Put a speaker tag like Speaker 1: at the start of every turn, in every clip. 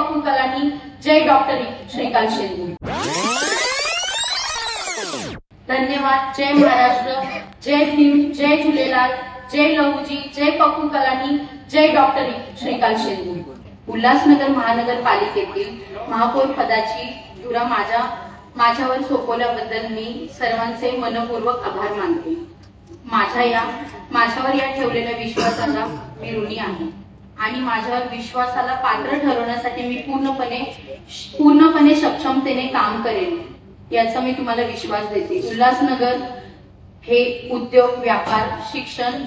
Speaker 1: पप्पू कलानी, जय doctor Shrikant Shinde. धन्यवाद। जय महाराष्ट्र, जय भीम, जय झूलेलाल, जय लहूजी, जय पप्पू कलानी, जय doctor Shrikant Shinde. Ulhasnagar महानगरपालिकेतील महापौर पदाची धुरा माझ्यावर सोपवल्याबद्दल मी सर्वांचे मनपूर्वक आभार मानते। माझ्यावर या ठेवलेल्या विश्वासाला मी ऋणी आहे आणि माझ्यावर विश्वासाला पात्र ठरवण्यासाठी मी पूर्णपणे सक्षमतेने काम करेन याचा मी तुम्हाला विश्वास देते। उल्हासनगर हे उद्योग, व्यापार, शिक्षण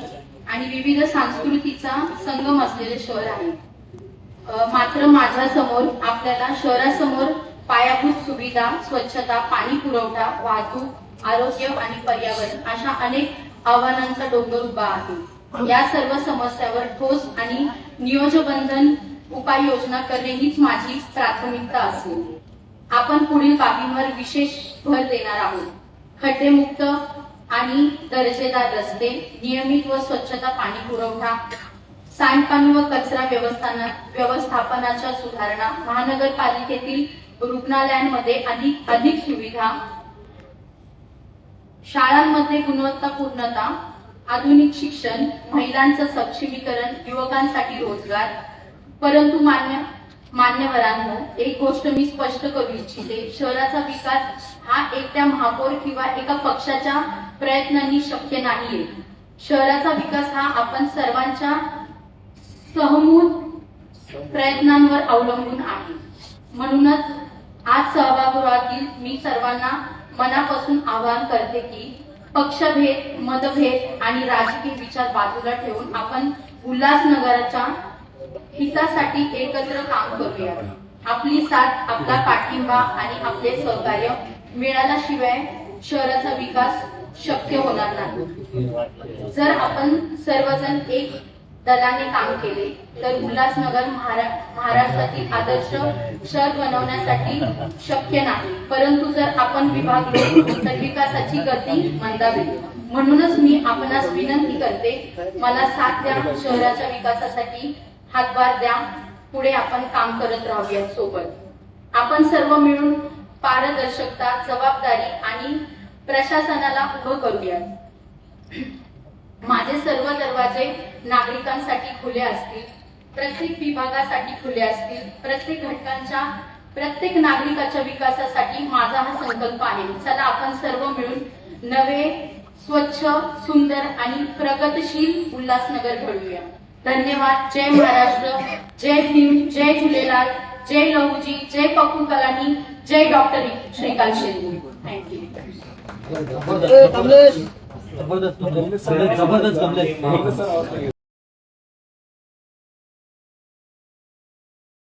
Speaker 1: आणि विविध संस्कृतीचा संगम असलेले शहर आहे। मात्र माझ्यासमोर आपल्याला शहरासमोर पायाभूत सुविधा, स्वच्छता, पाणी पुरवठा, वाहतूक, आरोग्य आणि पर्यावरण अशा अनेक आव्हानांचा डोंगर उभा आहे। या सर्व समस्यावर ठोस आणि नियोजनबद्ध उपाययोजना करणे हीच माझी प्राथमिकता असेल। आपण पुढील बाबींवर विशेष भर देणार आहोत। खड्डेमुक्त आणि दर्जेदार रस्ते, नियमित व स्वच्छता पाणी पुरवठा, सांडपाणी व कचरा व्यवस्थापनाच्या सुधारणा, महानगरपालिकेतील रुग्णालयांमध्ये अधिक सुविधा, शाळांमध्ये गुणवत्तापूर्णता, आधुनिक शिक्षण, महिलांचं सक्षमीकरण, युवकांसाठी रोजगार। परंतु मान्यवरांनो, एक गोष्ट मी स्पष्ट करू इच्छिते, शहराचा विकास हा एकट्या महापौर किंवा एका पक्षाच्या प्रयत्नांनी शक्य नाहीये। शहराचा विकास हा आपण सर्वांच्या सहमूत प्रयत्नांवर अवलंबून आहे। म्हणूनच आज सहभागीतील मी सर्वांना मनापासून आवाहन करते की पक्षभेद, मतभेद आणि राजकीय विचार बाजूला ठेवून आपण उल्हासनगराच्या हितासाठी एकत्र काम करूया। आपली साथ, आपला पाठिंबा आणि आपले सहकार्य मिळाल्याशिवाय शहराचा विकास शक्य होणार नाही। जर आपण सर्वजण एक दलाने काम केले तर उल्हासनगर महाराष्ट्रातील आदर्श शहर बनवण्यासाठी शक्य नाही। परंतु जर आपण विभागलो तर विकासाची गती मंदावेल। म्हणूनच मी आपणास विनंती करते, मला साथ द्या, शहराच्या विकासासाठी हातभार द्या, पुढे आपण काम करत राहूया सोबत। आपण सर्व मिळून पारदर्शकता, जबाबदारी आणि प्रशासनाला उभं करूया। माझे सर्व दरवाजे नागरिकांसाठी खुले असतील, प्रत्येक विभागासाठी खुले असतील, प्रत्येक नागरिकाच्या विकासासाठी माझा हा संकल्प आहे। चला आपण सर्व मिळून नवे, स्वच्छ, सुंदर आणि प्रगतशील उल्हासनगर घडवूया। धन्यवाद। जय महाराष्ट्र, जय भीम, जय झूलेलाल, जय लहूजी, जय पप्पू कलानी, जय डॉक्टर श्रीकांत शिंदे। थँक्यू।
Speaker 2: जबरदस्त